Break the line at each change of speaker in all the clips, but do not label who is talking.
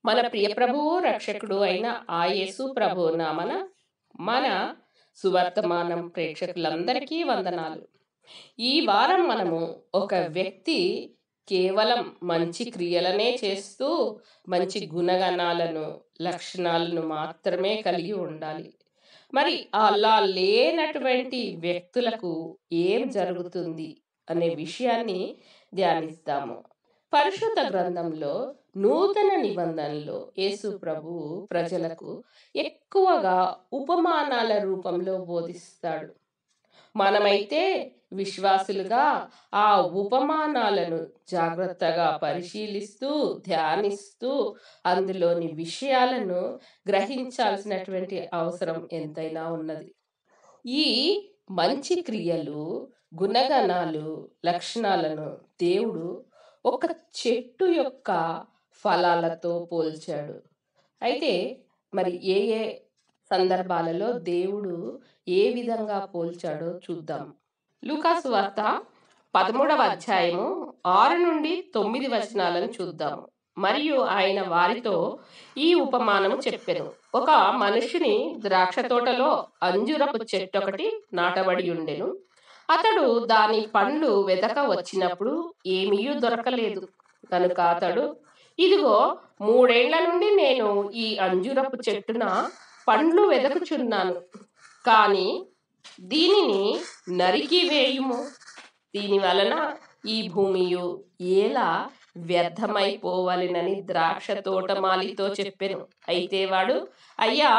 మన ప్రియ ప్రభువు రక్షకుడు అయిన ఆ యేసు ప్రభు నామన మన సువర్తమానం ప్రేక్షకులందరికీ వందనాలు. ఈ వారం మనము ఒక వ్యక్తి కేవలం మంచి క్రియలనే చేస్తూ మంచి గుణగణాలను లక్షణాలను మాత్రమే కలిగి ఉండాలి. మరి అలా లేనటువంటి వ్యక్తులకు ఏం జరుగుతుంది అనే విషయాన్ని ధ్యానిస్తాము. పరిశుద్ధ గ్రంథంలో నూతన నిబంధనలో యేసు ప్రభువు ప్రజలకు ఎక్కువగా ఉపమానాల రూపంలో బోధిస్తాడు. మనమైతే విశ్వాసులుగా ఆ ఉపమానాలను జాగ్రత్తగా పరిశీలిస్తూ ధ్యానిస్తూ అందులోని విషయాలను గ్రహించాల్సినటువంటి అవసరం ఎంతైనా ఉన్నది. ఈ మంచి క్రియలు గుణగణాలు లక్షణాలను దేవుడు ఒక చెట్టు యొక్క ఫలాలతో పోల్చాడు. అయితే మరి ఏ ఏ సందర్భాలలో దేవుడు ఏ విధంగా పోల్చాడో చూద్దాం. లూకాసు వార్త 13వ అధ్యాయము 6 నుండి 9 వచనాలను చూద్దాం. మరియు ఆయన వారితో ఈ ఉపమానము చెప్పెను. ఒక మనుషుని ద్రాక్ష తోటలో అంజూరపు చెట్టు ఒకటి నాటబడి ఉండెను. అతడు దాని పండ్లు వెదక వచ్చినప్పుడు ఏమీ దొరకలేదు కనుక అతడు, ఇదిగో 3 ఏళ్ల నుండి నేను ఈ అంజూరపు చెట్టున పండ్లు వెదకుచున్నాను, కానీ దీనిని నరికి వేయుము, దీని వలన ఈ భూమియు ఎలా వ్యర్థమైపోవలెనని ద్రాక్ష తోటమాలితో చెప్పెను. అయితే వాడు, అయ్యా,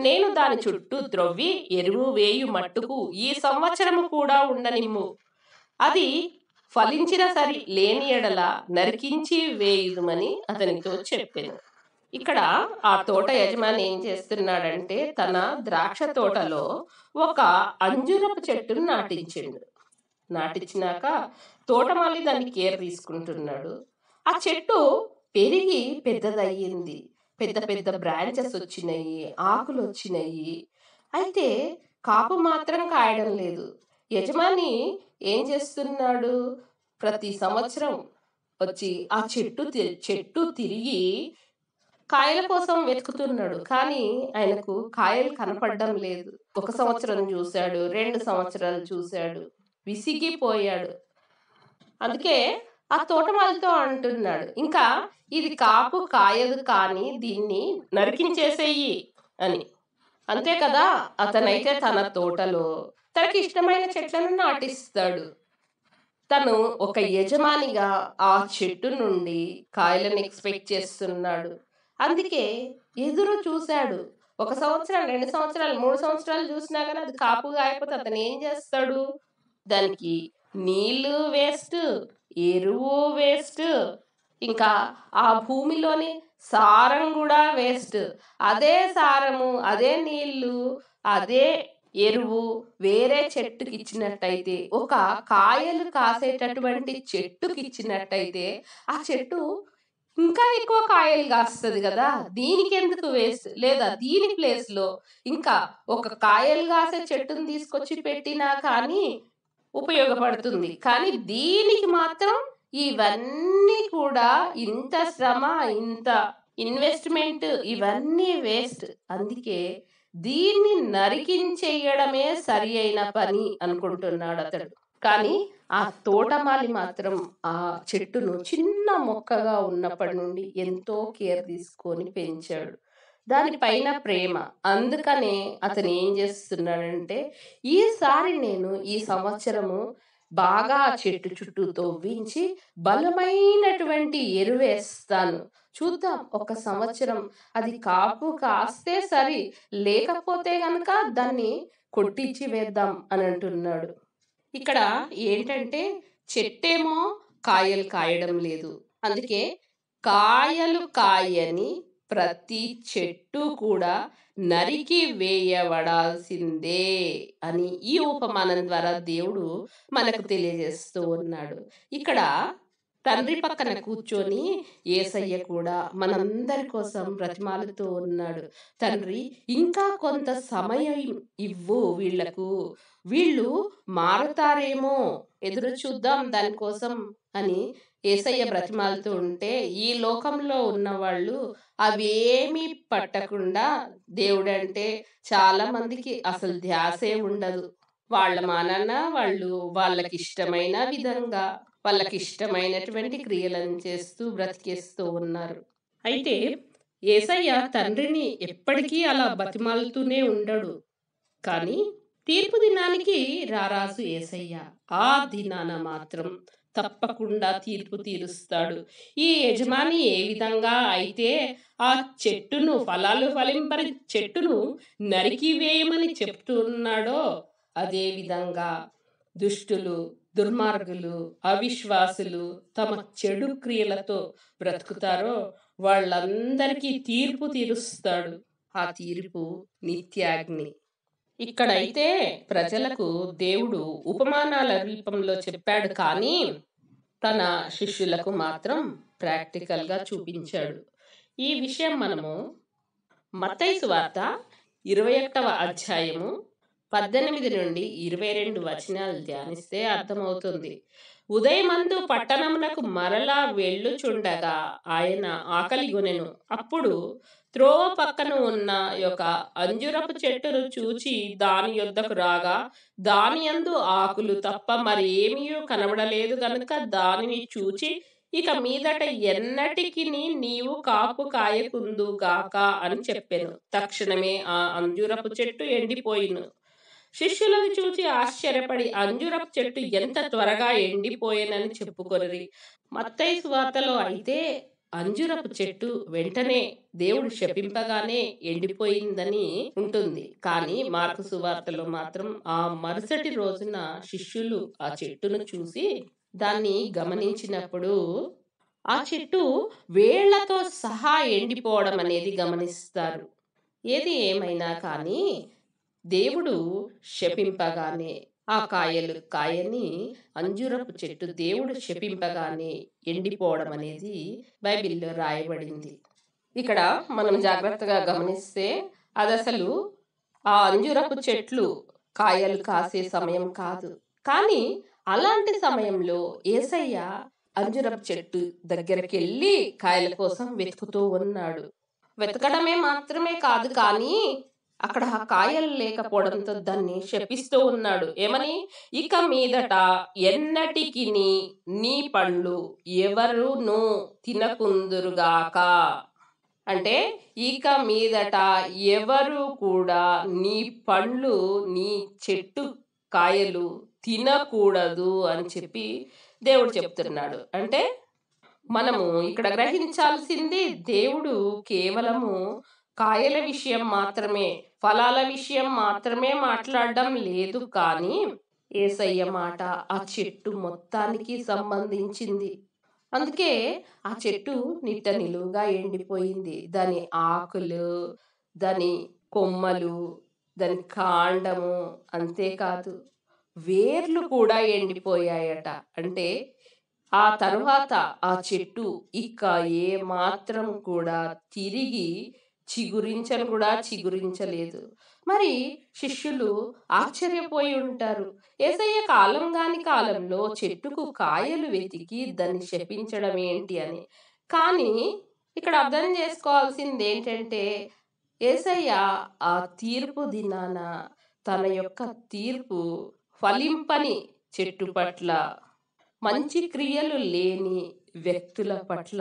నేను దాని చుట్టూ త్రవ్వి ఎరువు వేయు మట్టుకు ఈ సంవత్సరము కూడా ఉండనిమ్ము, అది ఫలించిన సరి లేని ఎడల నరికించి వేయుదుమని అతనితో చెప్పెను. ఇక్కడ ఆ తోట యజమాని ఏం చేస్తున్నాడంటే తన ద్రాక్ష తోటలో ఒక అంజూరపు చెట్టును నాటించినాక తోటమాలి దాన్ని కేర్ తీసుకుంటున్నాడు. ఆ చెట్టు పెరిగి పెద్దదయ్యింది, పెద్ద పెద్ద బ్రాంచెస్ వచ్చినాయి, ఆకులు వచ్చినాయి. అయితే కాపు మాత్రం కాయడం లేదు. యజమాని ఏం చేస్తున్నాడు? ప్రతి సంవత్సరం వచ్చి ఆ చెట్టు తిరిగి కాయల కోసం వెతుకుతున్నాడు, కానీ ఆయనకు కాయలు కనపడడం లేదు. 1 సంవత్సరం చూశాడు, 2 సంవత్సరాలు చూశాడు, విసిగిపోయాడు. అందుకే ఆ తోటమాలితో అంటున్నాడు, ఇంకా ఇది కాపు కాయదు, కానీ దీన్ని నరికించేసేయి అని. అంతే కదా, అతనైతే తన తోటలో తనకి ఇష్టమైన చెట్లను నాటిస్తాడు. తను ఒక యజమానిగా ఆ చెట్టు నుండి కాయలను ఎక్స్పెక్ట్ చేస్తున్నాడు. అందుకే ఎదురు చూశాడు. 1 సంవత్సరం, 2 సంవత్సరాలు, 3 సంవత్సరాలు చూసినా కానీ అది కాపుగా అయిపోతే అతను ఏం చేస్తాడు? దానికి నీళ్లు వేస్ట్, ఎరువు వేస్ట్, ఇంకా ఆ భూమిలోని సారం కూడా వేస్ట్. అదే సారము, అదే నీళ్లు, అదే ఎరువు వేరే చెట్టుకి ఇచ్చినట్టయితే, ఒక కాయలు కాసేటటువంటి చెట్టుకి ఇచ్చినట్టయితే ఆ చెట్టు ఇంకా ఎక్కువ కాయలు కాస్తుంది కదా. దీనికి ఎందుకు వేస్ట్? లేదా దీని ప్లేస్ లో ఇంకా ఒక కాయలు కాసే చెట్టును తీసుకొచ్చి పెట్టినా కానీ ఉపయోగపడుతుంది. కానీ దీనికి మాత్రం ఇవన్నీ కూడా, ఇంత శ్రమ, ఇంత ఇన్వెస్ట్మెంట్, ఇవన్నీ వేస్ట్. అందుకే దీన్ని నరికించేయడమే సరి అయిన పని అనుకుంటున్నాడు అతడు. కానీ ఆ తోటమాలి మాత్రం ఆ చెట్టును చిన్న మొక్కగా ఉన్నప్పటి నుండి ఎంతో కేర్ తీసుకొని పెంచాడు. దానిపైన ప్రేమ. అందుకనే అతను ఏం చేస్తున్నాడంటే, ఈసారి నేను ఈ సంవత్సరము బాగా చెట్టు చుట్టూ తవ్వించి బలమైనటువంటి ఎరువేస్తాను, చూద్దాం 1 సంవత్సరం అది కాపు కాస్తే సరి, లేకపోతే గనక దాన్ని కొట్టించి వేద్దాం అని అంటున్నాడు. ఇక్కడ ఏంటంటే చెట్టేమో కాయలు కాయడం లేదు. అందుకే కాయలు కాయని ప్రతి చెట్టు కూడా నరికి వేయబడాల్సిందే అని ఈ ఉపమానం ద్వారా దేవుడు మనకు తెలియజేస్తూ ఉన్నాడు. ఇక్కడ తండ్రి పక్కన కూర్చొని యేసయ్య కూడా మనందరి కోసం బ్రతిమాలుతూ ఉన్నాడు. తండ్రి, ఇంకా కొంత సమయం ఇవ్వు వీళ్లకు, వీళ్ళు మారుతారేమో, ఎదురు చూద్దాం దానికోసం అని యేసయ్య బ్రతిమాలుతూ ఉంటే ఈ లోకంలో ఉన్నవాళ్ళు అవేమీ పట్టకుండా, దేవుడంటే చాలా మందికి అసలు ధ్యాసే ఉండదు. వాళ్ళ మానాన వాళ్ళు వాళ్ళకిష్టమైన విధంగా వాళ్ళకిష్టమైనటువంటి క్రియలను చేస్తూ బ్రతికేస్తూ ఉన్నారు. అయితే యేసయ్య తండ్రిని ఎప్పటికీ అలా బతిమాలుతూనే ఉండడు. కానీ తీర్పు దినానికి రారాజు యేసయ్య. ఆ దినాన మాత్రం తప్పకుండా తీర్పు తీరుస్తాడు. ఈ యజమాని ఏ విధంగా అయితే ఆ చెట్టును, ఫలాలు ఫలింపని చెట్టును నరికివేయమని చెప్తున్నాడో, అదే విధంగా దుష్టులు, దుర్మార్గులు, అవిశ్వాసులు తమ చెడు క్రియలతో బ్రతుకుతారో వాళ్ళందరికీ తీర్పు తీరుస్తాడు. ఆ తీర్పు నిత్యాగ్ని. ఇక్కడైతే ప్రజలకు దేవుడు ఉపమానాల రూపంలో చెప్పాడు, కానీ తన శిష్యులకు మాత్రం ప్రాక్టికల్గా చూపించాడు. ఈ విషయం మనము మత్తయి సువార్త 21వ అధ్యాయము 18 నుండి 22 వచనాలు ధ్యానిస్తే అర్థమవుతుంది. ఉదయమందు పట్టణమునకు మరలా వెళ్ళుచుండగా ఆయన ఆకలిగొనెను. అప్పుడు త్రోవ పక్కన ఉన్న ఒక అంజురపు చెట్టును చూచి దాని యొద్దకు రాగా, దాని యందు ఆకులు తప్ప మరి ఏమీ కనబడలేదు గనుక దానిని చూచి, ఇక మీదట ఎన్నటికి నీవు కాపు కాయకుందుగాక అని చెప్పెను. తక్షణమే ఆ అంజురపు చెట్టు ఎండిపోయిను. శిష్యులను చూచి ఆశ్చర్యపడి అంజురపు చెట్టు ఎంత త్వరగా ఎండిపోయేనని చెప్పుకొనిరి. మత్తయి సువార్తలో అయితే అంజురపు చెట్టు వెంటనే దేవుడు శపింపగానే ఎండిపోయిందని ఉంటుంది. కానీ మార్కు సువార్తలో మాత్రం ఆ మరుసటి రోజున శిష్యులు ఆ చెట్టును చూసి దాన్ని గమనించినప్పుడు ఆ చెట్టు వేళ్లతో సహా ఎండిపోవడం అనేది గమనిస్తారు. ఏది ఏమైనా కానీ దేవుడు శపింపగానే ఆ కాయని అంజురపు చెట్టు దేవుడు శపింపగానే ఎండిపోవడం అనేది బైబిల్లో రాయబడింది. ఇక్కడ మనం జాగ్రత్తగా గమనిస్తే అది అసలు ఆ అంజురపు చెట్లు కాయలు కాసే సమయం కాదు. కానీ అలాంటి సమయంలో యేసయ్య అంజురపు చెట్టు దగ్గరికి వెళ్ళి కాయల కోసం వెతుకుతూ ఉన్నాడు. వెతకడమే మాత్రమే కాదు, కానీ అక్కడ కాయలు లేకపోవడంతో దాన్ని శపిస్తూ ఉన్నాడు. ఏమని? ఇక మీదట ఎన్నటికి నీ పళ్ళు ఎవరును తినకుందురుగాక. అంటే ఇక మీదట ఎవరు కూడా నీ పండ్లు, నీ చెట్టు కాయలు తినకూడదు అని చెప్పి దేవుడు చెప్తున్నాడు. అంటే మనము ఇక్కడ గ్రహించాల్సింది, దేవుడు కేవలము కాయల విషయం మాత్రమే, ఫలాల విషయం మాత్రమే మాట్లాడడం లేదు, కానీ యేసయ్య మాట ఆ చెట్టు మొత్తానికి సంబంధించింది. అందుకే ఆ చెట్టు నిట్ట నిలువుగా ఎండిపోయింది. దాని ఆకులు, దాని కొమ్మలు, దాని కాండము, అంతేకాదు వేర్లు కూడా ఎండిపోయాయట. అంటే ఆ తరువాత ఆ చెట్టు ఇక ఏ మాత్రం కూడా తిరిగి చిగురించలేదు. మరి శిష్యులు ఆశ్చర్యపోయి ఉంటారు. యేసయ్య కాలం కాని కాలంలో చెట్టుకు కాయలు వెతికి దాన్ని శపించడం ఏంటి అని. కానీ ఇక్కడ అర్థం చేసుకోవాల్సింది ఏంటంటే, యేసయ్య ఆ తీర్పు దినాన తన యొక్క తీర్పు ఫలింపని చెట్టు పట్ల, మంచి క్రియలు లేని వ్యక్తుల పట్ల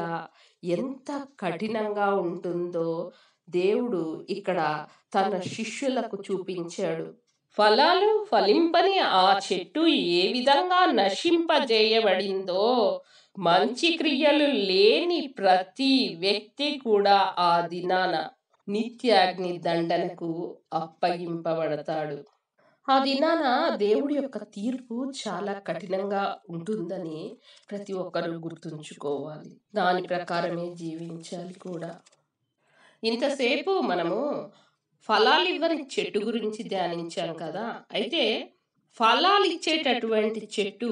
ఎంత కఠినంగా ఉంటుందో దేవుడు ఇక్కడ తన శిష్యులకు చూపించాడు. ఫలాలు ఫలింపని ఆ చెట్టు ఏ విధంగా నశింపజేయబడిందో, మంచి క్రియలు లేని ప్రతి వ్యక్తి కూడా ఆ దినాన నిత్యాగ్ని దండనకు అప్పగింపబడతాడు. ఆ దినాన దేవుడి యొక్క తీర్పు చాలా కఠినంగా ఉంటుందని ప్రతి ఒక్కరూ గుర్తుంచుకోవాలి. దాని ప్రకారమే జీవించాలి కూడా. ఇంతసేపు మనము ఫలాలు ఇవ్వని చెట్టు గురించి ధ్యానించాం కదా. అయితే ఫలాలు ఇచ్చేటటువంటి చెట్టు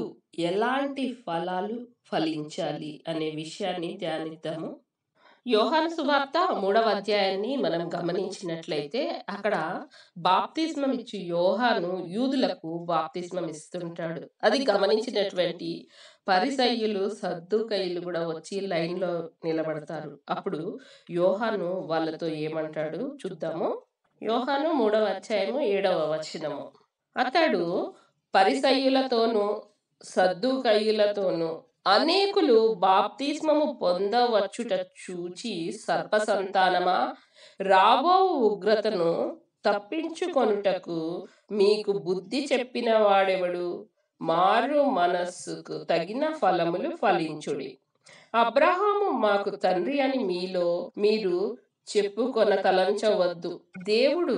ఎలాంటి ఫలాలు ఫలించాలి అనే విషయాన్ని ధ్యానిద్దాము. యోహాను సువార్త 3వ అధ్యాయాన్ని మనం గమనించినట్లయితే అక్కడ బాప్తిస్మం ఇచ్చి యోహాను యూదులకు బాప్తిస్మం ఇస్తుంటాడు. అది గమనించినటువంటి పరిసయ్యులు సద్దూకయ్యులు కూడా వచ్చి లైన్లో నిలబడతారు. అప్పుడు యోహాను వాళ్ళతో ఏమంటాడు చూద్దాము. యోహాను 3వ అధ్యాయము 7వ వచనము. అతడు పరిసయ్యులతోనూ సద్దూకయ్యులతోనూ అనేకులు బాప్తిస్మము పొందవచ్చుట చూచి, సర్పసంతానమా, రాబో ఉగ్రతను తప్పించుకొనుటకు మీకు బుద్ధి చెప్పిన వాడెవడు? మారు మనస్సుకు తగిన ఫలములు ఫలించుడి. అబ్రహాము మాకు తండ్రి అని మీలో మీరు చెప్పుకొన తలంచవద్దు. దేవుడు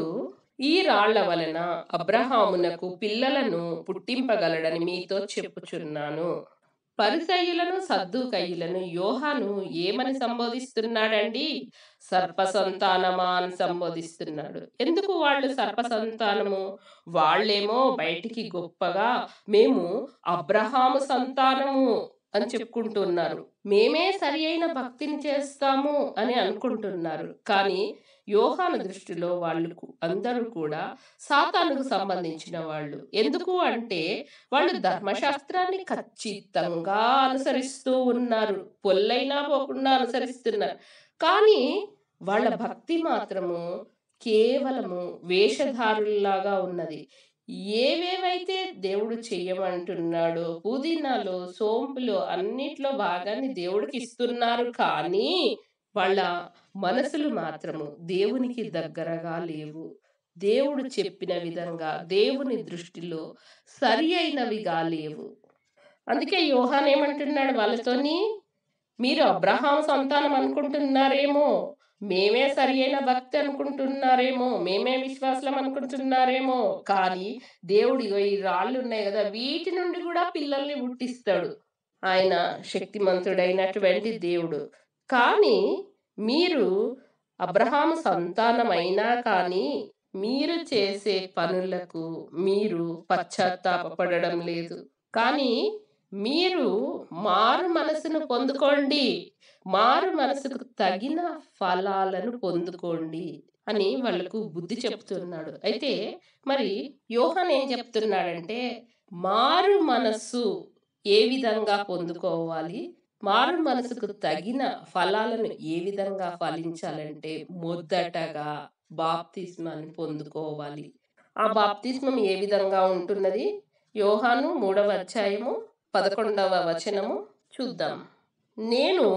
ఈ రాళ్ల వలన అబ్రహామునకు పిల్లలను పుట్టింపగలడని మీతో చెప్పుచున్నాను. పరిసయ్యులను సద్దూకయ్యులను యోహాను ఏమని సంబోధిస్తున్నాడండి? సర్పసంతానమా అని సంబోధిస్తున్నాడు. ఎందుకు వాళ్ళు సర్పసంతానము? వాళ్ళేమో బయటికి గొప్పగా మేము అబ్రహాము సంతానము అని చెప్పుకుంటున్నారు, మేమే సరి అయిన భక్తిని చేస్తాము అని అనుకుంటున్నారు. కానీ యోహాను దృష్టిలో వాళ్ళు అందరూ కూడా సాతానుకు సంబంధించిన వాళ్ళు. ఎందుకు అంటే వాళ్ళు ధర్మశాస్త్రాన్ని ఖచ్చితంగా అనుసరిస్తూ ఉన్నారు, పొల్లైనా పోకుండా అనుసరిస్తున్నారు. కానీ వాళ్ళ భక్తి మాత్రము కేవలము వేషధారుల్లాగా ఉన్నది. ఏవేవైతే దేవుడు చెయ్యమంటున్నాడో పుదీనాలో సోంపులో అన్నిట్లో భాగాన్ని దేవుడికి ఇస్తున్నారు, కానీ వాళ్ళ మనసులు మాత్రము దేవునికి దగ్గరగా లేవు. దేవుడు చెప్పిన విధంగా దేవుని దృష్టిలో సరి అయినవిగా లేవు. అందుకే యోహాను ఏమంటున్నాడు వాళ్ళతోని, మీరు అబ్రహాం సంతానం అనుకుంటున్నారేమో, మేమే సరి అయిన భక్తి అనుకుంటున్నారేమో, మేమే విశ్వాసం అనుకుంటున్నారేమో, కానీ దేవుడు ఈ రాళ్ళు ఉన్నాయి కదా వీటి నుండి కూడా పిల్లల్ని పుట్టిస్తాడు. ఆయన శక్తిమంతుడైనటువంటి దేవుడు. కానీ మీరు అబ్రహాము సంతానమైనా కానీ మీరు చేసే పనులకు మీరు పశ్చాత్తాపపడడం లేదు. కానీ మీరు మారు మనసును పొందుకోండి, మారు మనసుకు తగిన ఫలాలను పొందుకోండి అని వాళ్ళకు బుద్ధి చెప్తున్నాడు. అయితే మరి యోహాను ఏం చెప్తున్నాడంటే, మారు మనస్సు ఏ విధంగా పొందుకోవాలి, మారు మనసుకు తగిన ఫలాలను ఏ విధంగా ఫలించాలంటే మొదటగా బాప్తిస్మాన్ని పొందుకోవాలి. ఆ బాప్తిస్మం ఏ విధంగా ఉంటున్నది? యోహాను 3వ అధ్యాయము 11వ వచనము చూద్దాం. నేను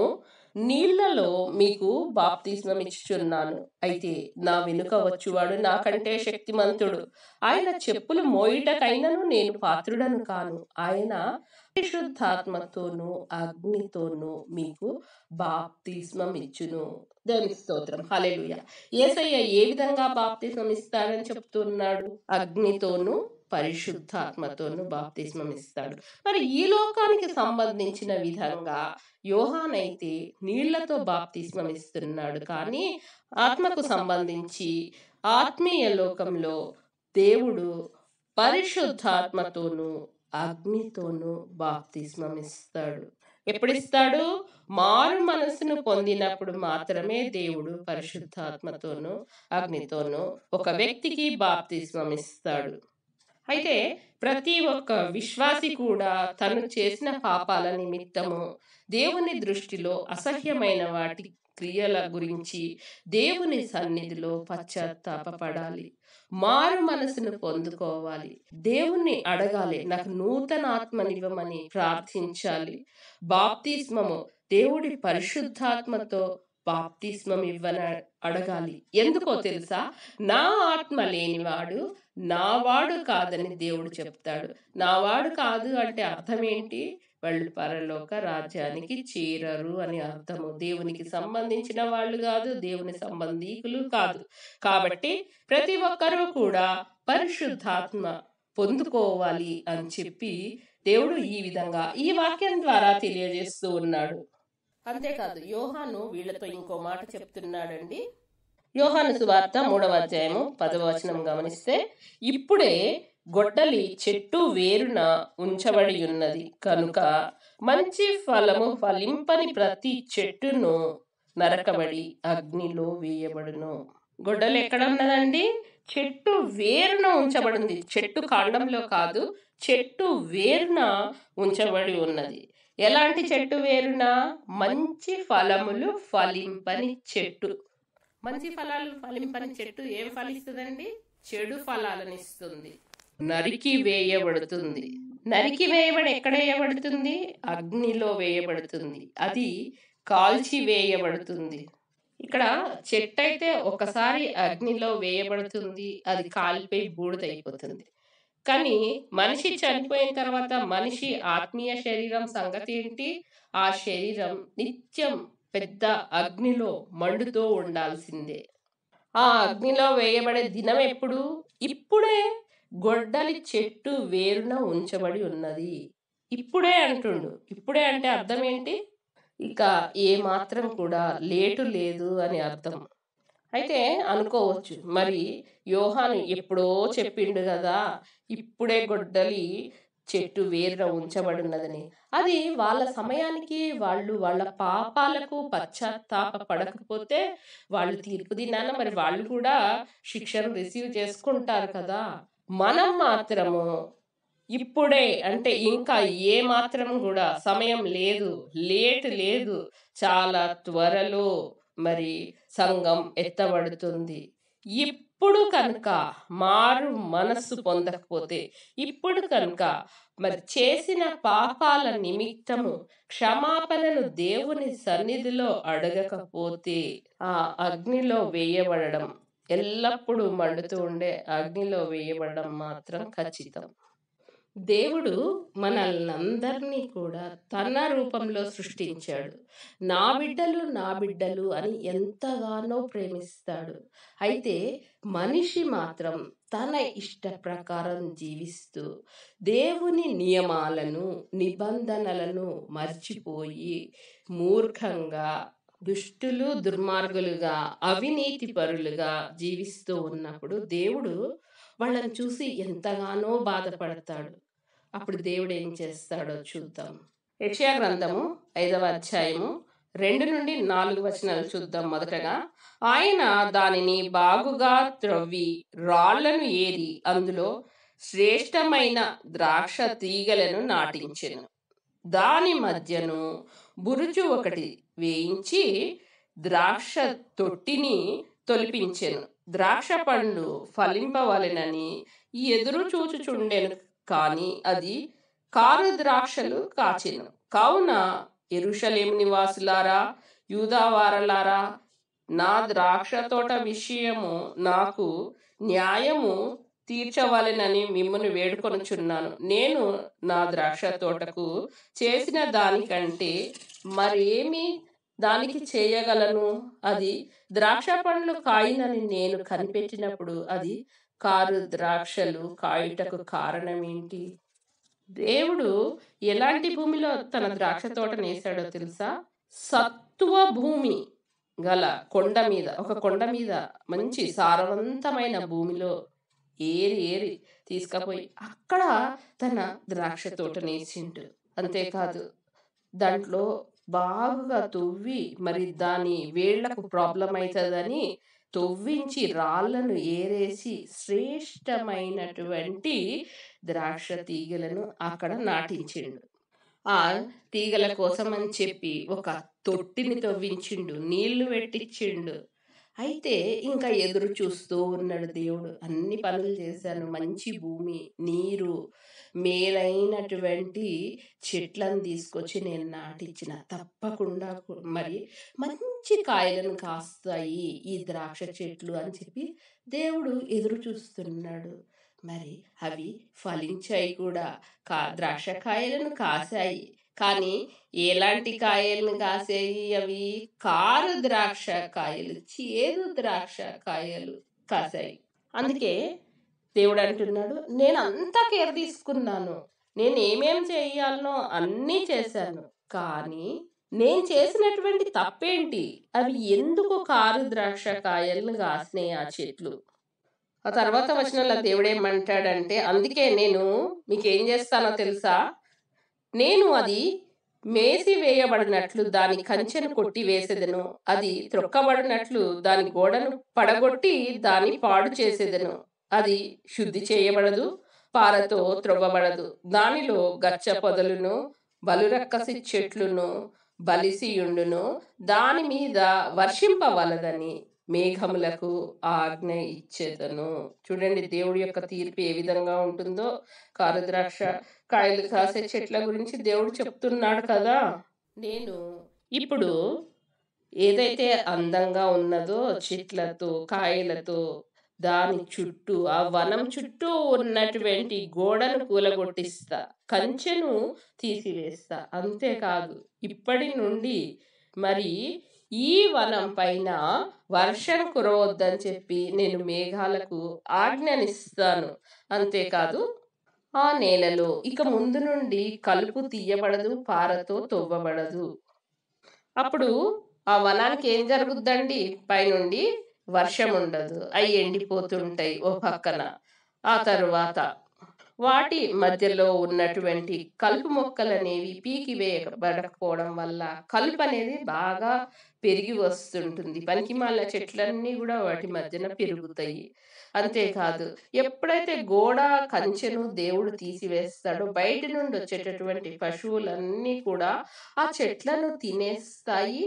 నీళ్లలో మీకు బాప్తిస్మం ఇచ్చుచున్నాను, అయితే నా వెనుక వచ్చువాడు నాకంటే శక్తిమంతుడు, ఆయన చెప్పులు మోయుటకైనను నేను పాత్రుడను కాను. ఆయన పరిశుద్ధాత్మతోనూ అగ్నితోనూ మీకు బాప్తిస్మం ఇచ్చును. దేవునికి స్తోత్రం, హల్లెలూయా. యేసయ్య ఏ విధంగా బాప్తిస్మం ఇస్తాడని చెప్తున్నాడు? అగ్నితోనూ పరిశుద్ధాత్మతోనూ బాప్తిస్మం ఇస్తాడు. మరి ఈ లోకానికి సంబంధించిన విధంగా యోహానైతే నీళ్లతో బాప్తిస్మం ఇస్తున్నాడు, కానీ ఆత్మకు సంబంధించి ఆత్మీయ లోకంలో దేవుడు పరిశుద్ధాత్మతోనూ అగ్నితోనూ బాప్తిస్మం ఇస్తాడు. ఎప్పుడు ఇస్తాడు? మారు మనసును పొందినప్పుడు మాత్రమే దేవుడు పరిశుద్ధాత్మతోనూ అగ్నితోనూ ఒక వ్యక్తికి బాప్తిస్మం ఇస్తాడు. అయితే ప్రతి ఒక్క విశ్వాసి కూడా తను చేసిన పాపాల నిమిత్తము దేవుని దృష్టిలో అసహ్యమైన వాటి క్రియల గురించి దేవుని సన్నిధిలో పశ్చాత్తాపపడాలి, మారు మనసును పొందుకోవాలి, దేవుణ్ణి అడగాలి, నాకు నూతన ఆత్మనివ్వమని ప్రార్థించాలి. బాప్తిస్మము దేవుడి పరిశుద్ధాత్మతో బాప్తిస్మం ఇవ్వని అడగాలి. ఎందుకో తెలుసా? నా ఆత్మ లేనివాడు నావాడు కాదని దేవుడు చెప్తాడు. నావాడు కాదు అంటే అర్థం ఏంటి? వాళ్ళు పరలోక రాజ్యానికి చేరరు అని అర్థము. దేవునికి సంబంధించిన వాళ్ళు కాదు, దేవుని సంబంధీకులు కాదు. కాబట్టి ప్రతి ఒక్కరూ కూడా పరిశుద్ధాత్మ పొందుకోవాలి అని చెప్పి దేవుడు ఈ విధంగా ఈ వాక్యం ద్వారా తెలియజేస్తూ ఉన్నాడు. అంతేకాదు యోహాను వీళ్ళతో ఇంకో మాట చెప్తున్నాడండి. యోహాను సువార్త 3వ అధ్యాయము 10వ వచనం గమనిస్తే, ఇప్పుడే గొడ్డలి చెట్టు వేరున ఉంచబడి ఉన్నది కనుక మంచి ఫలము ఫలింపని ప్రతి చెట్టును నరకబడి అగ్నిలో వేయబడును. గొడ్డలి ఎక్కడ ఉన్నదండి? చెట్టు వేరున ఉంచబడింది. చెట్టు కాండంలో కాదు, చెట్టు వేరున ఉంచబడి ఉన్నది. ఎలాంటి చెట్టు వేరున? మంచి ఫలములు ఫలింపని చెట్టు. మంచి ఫలాలు ఫలింపని చెట్టు ఏం ఫలిస్తుందండి? చెడు ఫలాలను ఇస్తుంది. నరికి వేయబడుతుంది. నరికి వేయబడి ఎక్కడ వేయబడుతుంది? అగ్నిలో వేయబడుతుంది. అది కాల్చి వేయబడుతుంది. ఇక్కడ చెట్టు అయితే ఒకసారి అగ్నిలో వేయబడుతుంది, అది కాలిపోయి బూడిదైపోతుంది. కానీ మనిషి చనిపోయిన తర్వాత మనిషి ఆత్మీయ శరీరం సంగతి ఏంటి? ఆ శరీరం నిత్యం పెద్ద అగ్నిలో మండుతూ ఉండాల్సిందే. ఆ అగ్నిలో వేయబడే దినం ఎప్పుడు? ఇప్పుడే గొడ్డలి చెట్టు వేరున ఉంచబడి ఉన్నది. ఇప్పుడే అంటుండు. ఇప్పుడే అంటే అర్థం ఏంటి? ఇక ఏ మాత్రం కూడా లేటు లేదు అని అర్థం. అయితే అనుకోవచ్చు, మరి యోహాను ఎప్పుడో చెప్పిండు కదా, ఇప్పుడే గొడ్డలి చెట్టు వేరున ఉంచబడినదని. అది వాళ్ళ సమయానికి వాళ్ళు వాళ్ళ పాపాలకు పశ్చాత్తాప పడకపోతే వాళ్ళు తీర్పు దినాన మరి వాళ్ళు కూడా శిక్షను రిసీవ్ చేసుకుంటారు కదా. మనం మాత్రము ఇప్పుడే అంటే ఇంకా ఏ మాత్రం కూడా సమయం లేదు, లేట్ లేదు, చాలా త్వరలో మరి సంఘం ఎత్తబడుతుంది. ఇప్పుడు కనుక మారు మనస్సు పొందకపోతే, ఇప్పుడు కనుక మరి చేసిన పాపాల నిమిత్తము క్షమాపణను దేవుని సన్నిధిలో అడగకపోతే ఆ అగ్నిలో వేయబడడం, ఎల్లప్పుడూ మండుతూ ఉండే అగ్నిలో వేయబడడం మాత్రం ఖచ్చితం. దేవుడు మనల్నందరినీ కూడా తన రూపంలో సృష్టించాడు. నా బిడ్డలు నా బిడ్డలు అని ఎంతగానో ప్రేమిస్తాడు. అయితే మనిషి మాత్రం తన ఇష్ట ప్రకారం జీవిస్తూ దేవుని నియమాలను నిబంధనలను మర్చిపోయి మూర్ఖంగా, దుష్టులు దుర్మార్గులుగా, అవినీతి పరులుగా జీవిస్తూ ఉన్నప్పుడు దేవుడు వాళ్ళని చూసి ఎంతగానో బాధపడతాడు. అప్పుడు దేవుడు ఏం చేస్తాడో చూద్దాం. యెషయా గ్రంథము 5వ అధ్యాయము 2 నుండి 4 వచనాలు చూద్దాం. మొదటగా, ఆయన దానిని బాగుగా త్రవ్వి రాళ్లను ఏరి అందులో శ్రేష్టమైన ద్రాక్ష తీగలను నాటించెను. దాని మధ్యను బురుజు ఒకటి వేయించి ద్రాక్ష తొట్టిని తొలిపించెను. ద్రాక్ష పండు ఫలింపవలెనని ఎదురు చూచుచుండెను, కాని అది కారు ద్రాక్షలు కాచెను. కావున యెరూషలేము నివాసులారా, యూదావారలారా, నా ద్రాక్ష తోట విషయము నాకు న్యాయము తీర్చవలెనని మిమ్మల్ని వేడుకొనుచున్నాను. నేను నా ద్రాక్ష తోటకు చేసిన దానికంటే మరేమి దానికి చేయగలను? అది ద్రాక్ష పండ్లు కాయినని నేను కనిపెట్టినప్పుడు అది కారు ద్రాక్షలు కాయుటకు కారణం ఏంటి? దేవుడు ఎలాంటి భూమిలో తన ద్రాక్ష తోటను వేసాడో తెలుసా? సత్వ భూమి గల కొండ మీద, ఒక కొండ మీద మంచి సారవంతమైన భూమిలో ఏరి ఏరి తీసుకుపోయి అక్కడ తన ద్రాక్ష తోటను వేసిండు. అంతేకాదు, దాంట్లో బాగా తవ్వి మరి దాని వేళ్లకు ప్రాబ్లం అవుతుందని తవ్వించి రాళ్లను ఏరేసి శ్రేష్టమైనటువంటి ద్రాక్ష తీగలను అక్కడ నాటించిండు. ఆ తీగల కోసం అని చెప్పి ఒక తొట్టిని తవ్వించిండు, నీళ్లు పెట్టించిండు. అయితే ఇంకా ఎదురు చూస్తూ ఉన్నాడు దేవుడు. అన్ని పనులు చేశాను, మంచి భూమి, నీరు, మేలైనటువంటి చెట్లను తీసుకొచ్చి నేను నాటించిన, తప్పకుండా మరి మంచి కాయలను కాస్తాయి ఈ ద్రాక్ష చెట్లు అని చెప్పి దేవుడు ఎదురు చూస్తున్నాడు. మరి అవి ఫలించాయి కూడా, ద్రాక్ష కాయలను కాసాయి. కానీ ఎలాంటి కాయలను కాసాయి? అవి కారు ద్రాక్ష కాయలు, చేదు ద్రాక్ష కాయలు కాసాయి. అందుకే దేవుడు అంటున్నాడు, నేను అంతా కేర్ తీసుకున్నాను, నేను ఏమేం చేయాలనో అన్నీ చేశాను, కానీ నేను చేసినటువంటి తప్పేంటి? అవి ఎందుకు కారు ద్రాక్ష కాయలను కాసినాయి ఆ చెట్లు? ఆ తర్వాత వచనంలో దేవుడు ఏమంటాడంటే, అందుకే నేను మీకేం చేస్తానో తెలుసా? నేను అది మేసి వేయబడినట్లు దాని కంచెను కొట్టి వేసేదను, అది త్రొక్కబడినట్లు దాని గోడను పడగొట్టి దాన్ని పాడు చేసేదను. అది శుద్ధి చేయబడదు, పారతో త్రొవ్వబడదు. దానిలో గచ్చ పొదలును బలురక్కసి చెట్లును బలిసియుండును. దాని మీద వర్షింపవలదని మేఘములకు ఆజ్ఞ ఇచ్చేదను. చూడండి దేవుడి యొక్క తీర్పు ఏ విధంగా ఉంటుందో. కారుద్రాక్ష కాయలు కాసే చెట్ల గురించి దేవుడు చెప్తున్నాడు కదా. నేను ఇప్పుడు ఏదైతే అందంగా ఉన్నదో చెట్లతో కాయలతో దాని చుట్టూ ఆ వనం చుట్టూ ఉన్నటువంటి గోడను కూలగొట్టిస్తా, కంచెను తీసివేస్తా. అంతేకాదు ఇప్పటి నుండి మరి ఈ వనం పైన వర్షం కురవద్దని చెప్పి నేను మేఘాలకు ఆజ్ఞనిస్తాను. అంతేకాదు ఆ నేలలో ఇక ముందు నుండి కలుపు తీయబడదు, పారతో తవ్వబడదు. అప్పుడు ఆ వనానికి ఏం జరుగుద్దండి? పైనుండి వర్షం ఉండదు, అవి ఎండిపోతుంటాయి ఓ పక్కన. ఆ తరువాత వాటి మధ్యలో ఉన్నటువంటి కలుపు మొక్కలు అనేవి పీకి వేయబడకపోవడం వల్ల కలుపు అనేది బాగా పెరిగి వస్తుంటుంది. పనికిమాలిన చెట్లన్నీ కూడా వాటి మధ్యన పెరుగుతాయి. అంతేకాదు ఎప్పుడైతే గోడ కంచెను దేవుడు తీసివేస్తాడో బయట నుండి వచ్చేటటువంటి పశువులన్నీ కూడా ఆ చెట్లను తినేస్తాయి,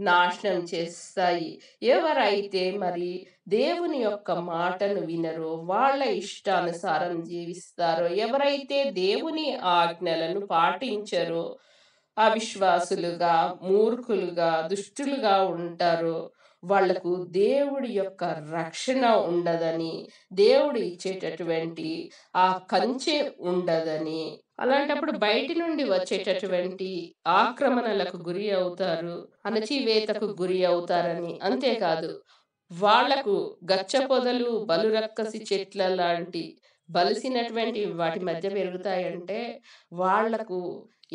నాశనం చేస్తాయి. ఎవరైతే మరి దేవుని యొక్క మాటను వినరో, వాళ్ళ ఇష్టానుసారం జీవిస్తారో, ఎవరైతే దేవుని ఆజ్ఞలను పాటించరో, అవిశ్వాసులుగా మూర్ఖులుగా దుష్టులుగా ఉంటారో, వాళ్లకు దేవుడి యొక్క రక్షణ ఉండదని, దేవుడు ఇచ్చేటటువంటి ఆ కంచె ఉండదని, అలాంటప్పుడు బయటి నుండి వచ్చేటటువంటి ఆక్రమణలకు గురి అవుతారు, అణచివేతకు గురి అవుతారని. అంతేకాదు వాళ్లకు గచ్చ పొదలు బలురక్కసి చెట్ల లాంటి బలిసినటువంటి వాటి మధ్య పెరుగుతాయంటే వాళ్లకు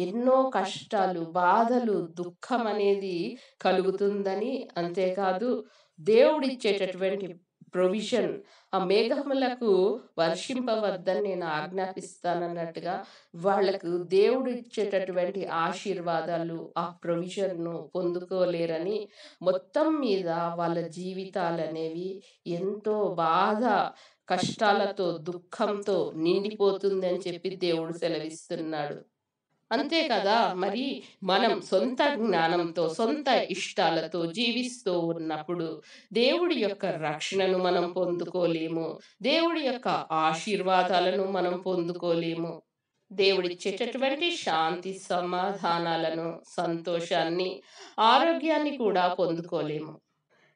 ఎన్నో కష్టాలు, బాధలు, దుఃఖం అనేది కలుగుతుందని. అంతేకాదు దేవుడిచ్చేటటువంటి ప్రొవిజన్, ఆ మేఘములకు వర్షింపవద్దని నేను ఆజ్ఞాపిస్తానన్నట్టుగా వాళ్లకు దేవుడు ఇచ్చేటటువంటి ఆశీర్వాదాలు, ఆ ప్రొవిజన్ను పొందుకోలేరని, మొత్తం మీద వాళ్ళ జీవితాలు అనేవి ఎంతో బాధ, కష్టాలతో, దుఃఖంతో నిండిపోతుందని చెప్పి దేవుడు సెలవిస్తున్నాడు. అంతే కదా. మరి మనం సొంత జ్ఞానంతో సొంత ఇష్టాలతో జీవిస్తూ ఉన్నప్పుడు దేవుడి యొక్క రక్షణను మనం పొందుకోలేము, దేవుడి యొక్క ఆశీర్వాదాలను మనం పొందుకోలేము, దేవుడిచ్చేటటువంటి శాంతి సమాధానాలను, సంతోషాన్ని, ఆరోగ్యాన్ని కూడా పొందుకోలేము.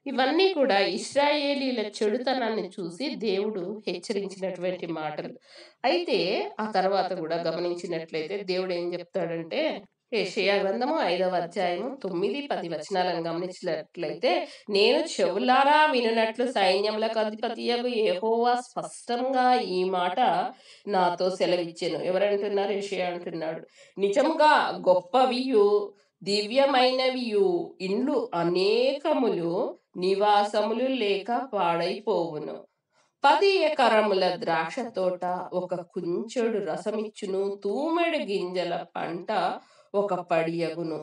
ఇవన్నీ కూడా ఇశ్రాయేలీల చెడుతనాన్ని చూసి దేవుడు హెచ్చరించినటువంటి మాటలు. అయితే ఆ తర్వాత కూడా గమనించినట్లయితే దేవుడు ఏం చెప్తాడంటే, యెషయా గ్రంథము 5వ అధ్యాయము 9-10 వచనాలను గమనించినట్లయితే, నేను చెవులారా వినున్నట్లు సైన్యములకు అధిపతియగు యెహోవా స్పష్టంగా ఈ మాట నాతో సెలవిచ్చెను. ఎవరంటున్నారు? యెషయా అంటున్నాడు. నిజముగా గొప్పవియు దివ్యమైనవియు ఇండ్లు అనేకములు నివాసములు లేక పాడైపోవును. 10 ఎకరముల ద్రాక్ష తోట ఒక కుంచెడు రసమిచ్చును, తూమెడు గింజల పంట ఒక పడియగును.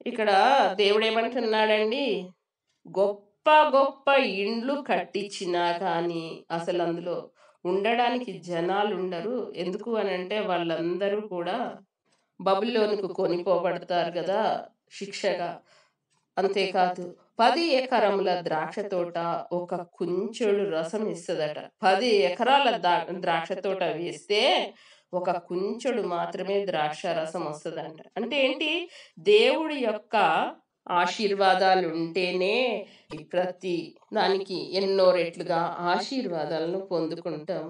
ఇక్కడ దేవుడు ఏమంటున్నాడండి? గొప్ప గొప్ప ఇండ్లు కట్టించినా కానీ అసలు అందులో ఉండడానికి జనాలు ఉండరు. ఎందుకు అని అంటే వాళ్ళందరూ కూడా బబులోనుకు కొనిపోబడతారు కదా శిక్షగా. అంతేకాదు 10 ఎకరముల ద్రాక్ష తోట ఒక కుంచెడు రసం ఇస్తుందట. 10 ఎకరాల ద్రాక్ష తోట వేస్తే ఒక కుంచెడు మాత్రమే ద్రాక్ష రసం వస్తుందంట. అంటే ఏంటి? దేవుడి యొక్క ఆశీర్వాదాలు ఉంటేనే ప్రతి దానికి ఎన్నో రెట్లుగా ఆశీర్వాదాలను పొందుకుంటాం.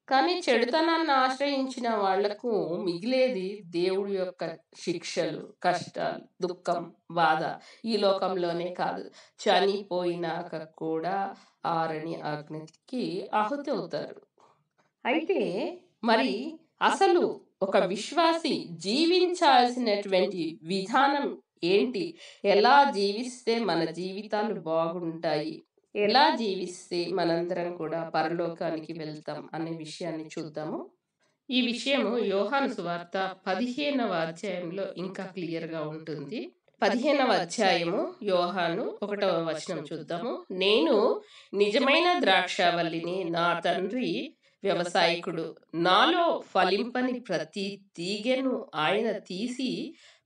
కానీ చెడుతనాన్ని ఆశ్రయించిన వాళ్లకు మిగిలేది దేవుడి యొక్క శిక్షలు, కష్టాలు, దుఃఖం, బాధ. ఈ లోకంలోనే కాదు, చనిపోయినాక కూడా ఆరని అగ్నికి ఆహుతి అవుతారు. అయితే మరి అసలు ఒక విశ్వాసి జీవించాల్సినటువంటి విధానం ఏంటి? ఎలా జీవిస్తే మన జీవితాలు బాగుంటాయి, ఎలా జీవిస్తే మనందరం కూడా పరలోకానికి వెళ్తాం అనే విషయాన్ని చూద్దాము. ఈ విషయము యోహాను సువార్త 15వ అధ్యాయంలో ఇంకా క్లియర్గా ఉంటుంది. 15వ అధ్యాయము యోహాను 1వ వచనం చూద్దాము. నేను నిజమైన ద్రాక్షావల్లిని, నా తండ్రి వ్యవసాయకుడు. నాలో ఫలింపని ప్రతి తీగెను ఆయన తీసి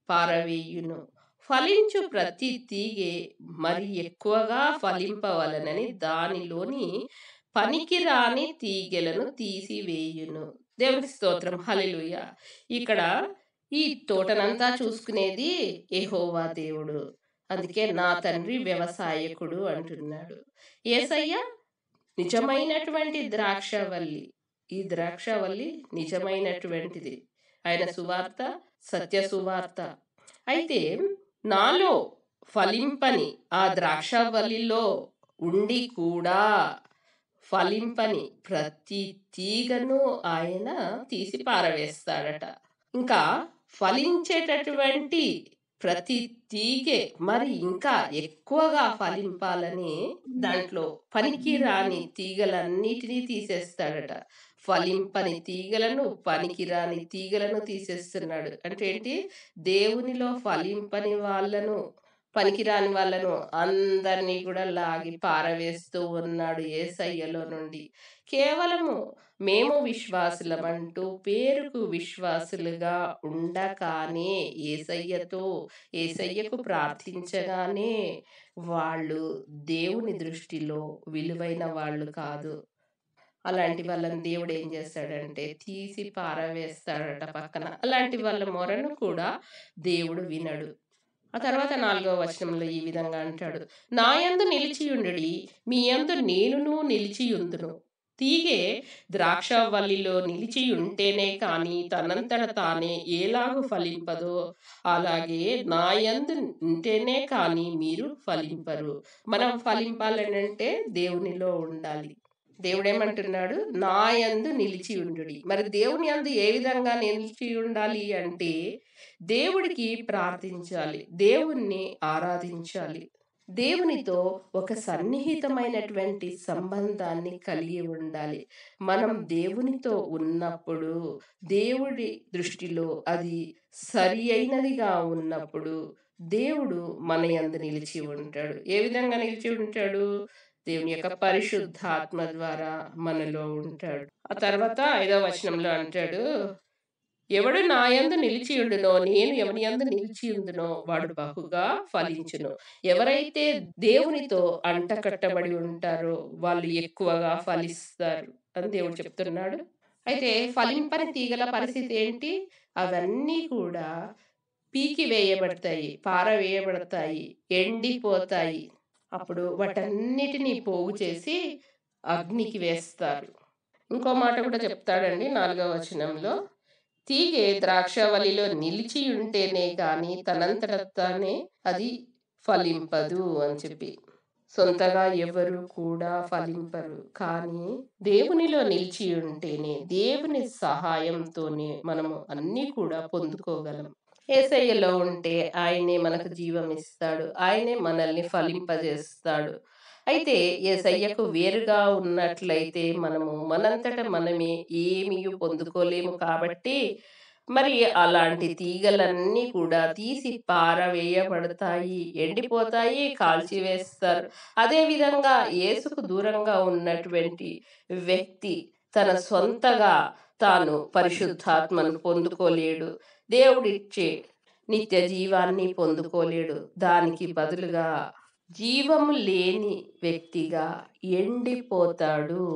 పారవేయును. ఫలించు ప్రతి తీగె మరి ఎక్కువగా ఫలింపవలనని దానిలోని పనికిరాని తీగెలను తీసివేయును. దేవునికి స్తోత్రం, హల్లెలూయా. ఇక్కడ ఈ తోటనంతా చూసుకునేది యెహోవా దేవుడు. అందుకే నా తండ్రి వ్యవసాయకుడు అంటున్నాడు. యేసయ్య నిజమైనటువంటి ద్రాక్షవల్లి. ఈ ద్రాక్షవల్లి నిజమైనటువంటిది. ఆయన సువార్త సత్య సువార్త. అయితే నాలో ఫలింపని ఆ ద్రాక్షవల్లిలో ఉండి కూడా ఫలింపని ప్రతి తీగను ఆయన తీసి పారవేస్తాడట. ఇంకా ఫలించేటటువంటి ప్రతి తీగె మరి ఇంకా ఎక్కువగా ఫలింపాలని దాంట్లో పనికిరాని తీగలన్నిటినీ తీసేస్తాడట. ఫలింపని తీగలను, పనికిరాని తీగలను తీసేస్తున్నాడు. అంటే ఏంటి? దేవునిలో ఫలింపని వాళ్ళను, పనికిరాని వాళ్ళను అందరినీ కూడా లాగి పారవేస్తూ ఉన్నాడు యేసయ్యలో నుండి. కేవలము మేము విశ్వాసులమంటూ పేరుకు విశ్వాసులుగా ఉండగానే యేసయ్యకు ప్రార్థించగానే వాళ్ళు దేవుని దృష్టిలో విలువైన వాళ్ళు కాదు. అలాంటి వాళ్ళని దేవుడు ఏం చేస్తాడంటే తీసి పారవేస్తాడట పక్కన. అలాంటి వాళ్ళ మొరను కూడా దేవుడు వినడు. ఆ తర్వాత 4వ వచనంలో ఈ విధంగా అంటాడు, నా యందు నిలిచియుండుడి, మీ యందు నేనును నిలిచియుందును. తీగె ద్రాక్షవల్లిలో నిలిచియుంటేనే కాని తనంతట తానే ఎలాగు ఫలింపదో, అలాగే నా యందు ఉంటేనే కాని మీరు ఫలింపరు. మనం ఫలింపాలనంటే దేవునిలో ఉండాలి. దేవుడేమంటున్నాడు? నా యందు నిలిచి ఉండుడి. మరి దేవుని యందు ఏ విధంగా నిలిచి ఉండాలి అంటే దేవుడికి ప్రార్థించాలి, దేవుణ్ణి ఆరాధించాలి, దేవునితో ఒక సన్నిహితమైనటువంటి సంబంధాన్ని కలిగి ఉండాలి. మనం దేవునితో ఉన్నప్పుడు, దేవుడి దృష్టిలో అది సరి అయినదిగా ఉన్నప్పుడు దేవుడు మన యందు నిలిచి ఉంటాడు. ఏ విధంగా నిలిచి ఉంటాడు? దేవుని యొక్క పరిశుద్ధాత్మ ద్వారా మనలో ఉంటాడు. ఆ తర్వాత 5వ వచనంలో అంటాడు, ఎవడు నా యందు నిలిచియుండునో, నేను ఎవని యందు నిలిచియుందునో వాడు బహుగా ఫలించును. ఎవరైతే దేవునితో అంటకట్టబడి ఉంటారో వాళ్ళు ఎక్కువగా ఫలిస్తారు అని దేవుడు చెప్తున్నాడు. అయితే ఫలింపని తీగల పరిస్థితి ఏంటి? అవన్నీ కూడా పీకి వేయబడతాయి, పారవేయబడతాయి, ఎండిపోతాయి. అప్పుడు వాటన్నిటినీ పోగు చేసి అగ్నికి వేస్తారు. ఇంకో మాట కూడా చెప్తాడండి 4వ వచనంలో, తీగె ద్రాక్షవల్లిలో నిలిచి ఉంటేనే గాని తనంతట తానే అది ఫలింపదు అని చెప్పి. సొంతగా ఎవరు కూడా ఫలింపరు, కానీ దేవునిలో నిలిచి ఉంటేనే, దేవుని సహాయంతోనే మనము అన్నీ కూడా పొందుకోగలం. యేసయ్యలో ఉంటే ఆయనే మనకు జీవం ఇస్తాడు, ఆయనే మనల్ని ఫలింపజేస్తాడు. అయితే యేసయ్యకు వేరుగా ఉన్నట్లయితే మనము మనంతట మనమే ఏమీ పొందుకోలేము. కాబట్టి మరి అలాంటి తీగలన్నీ కూడా తీసి పారవేయబడతాయి, ఎండిపోతాయి, కాల్చివేస్తారు. అదేవిధంగా యేసుకు దూరంగా ఉన్నటువంటి వ్యక్తి తన సొంతగా తాను పరిశుద్ధాత్మను పొందుకోలేడు, దేవుడిచ్చే నిత్య జీవాన్ని పొందుకోలేడు. దానికి బదులుగా జీవము లేని వ్యక్తిగా ఎండిపోతాడు,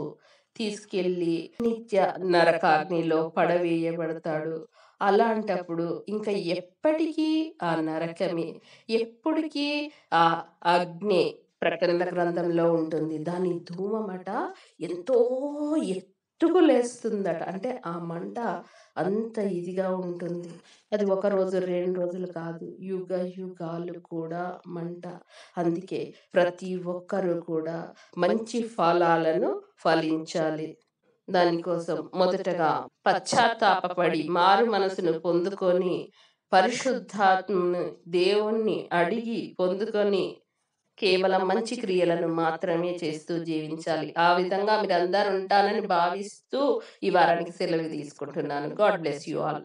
తీసుకెళ్ళి నిత్య నరకాగ్నిలో పడవేయబడతాడు. అలాంటప్పుడు ఇంకా ఎప్పటికీ ఆ నరకమే, ఎప్పటికీ ఆ అగ్ని ప్రకటన గ్రంథంలో ఉంటుంది. దాని ధూమమట ఎంతో ఎత్తుకు లేస్తుందట. అంటే ఆ మంట అంత ఇదిగా ఉంటుంది. అది 1 రోజు 2 రోజులు కాదు, యుగ యుగాలు కూడా మంట. అందుకే ప్రతి ఒక్కరూ కూడా మంచి ఫలాలను ఫలించాలి. దానికోసం మొదటగా పశ్చాత్తాపపడి మారు మనసును పొందుకొని పరిశుద్ధాత్మను దేవుణ్ణి అడిగి పొందుకొని కేవలం మంచి క్రియలను మాత్రమే చేస్తూ జీవించాలి. ఆ విధంగా మీరందరూ ఉంటారని భావిస్తూ ఈ వారానికి సెలవు తీసుకుంటున్నాను. God bless you all.